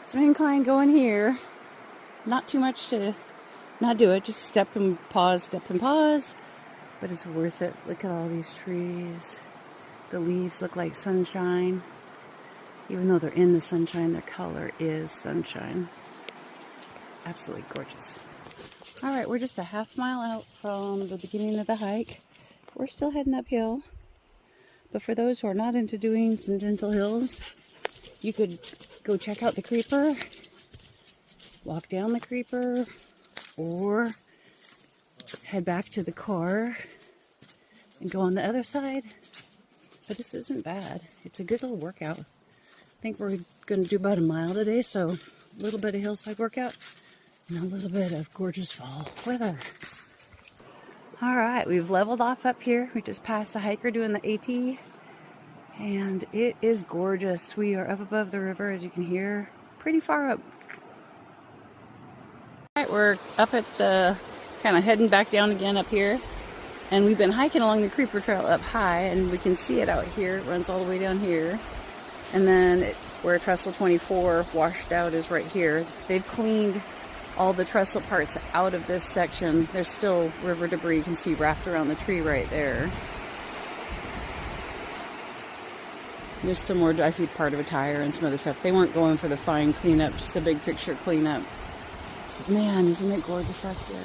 Some incline going here. Not too much to not do it. Just step and pause. But it's worth it. Look at all these trees. The leaves look like sunshine. Even though they're in the sunshine, their color is sunshine. Absolutely gorgeous. Alright, we're just a half mile out from the beginning of the hike. We're still heading uphill. But for those who are not into doing some gentle hills, you could go check out the creeper, walk down the creeper, or head back to the car and go on the other side. But this isn't bad. It's a good little workout. I think we're going to do about a mile today, so a little bit of hillside workout and a little bit of gorgeous fall weather. Alright, we've leveled off up here. We just passed a hiker doing the AT, and it is gorgeous. We are up above the river, as you can hear, pretty far up. Alright, we're up at the, kind of heading back down again up here, and we've been hiking along the creeper trail up high, and we can see it out here. It runs all the way down here. And then where trestle 24 washed out is right here. They've cleaned all the trestle parts out of this section. There's still river debris you can see wrapped around the tree right there. There's still more, I see part of a tire and some other stuff. They weren't going for the fine cleanup, just the big picture cleanup. Man, isn't it gorgeous out here?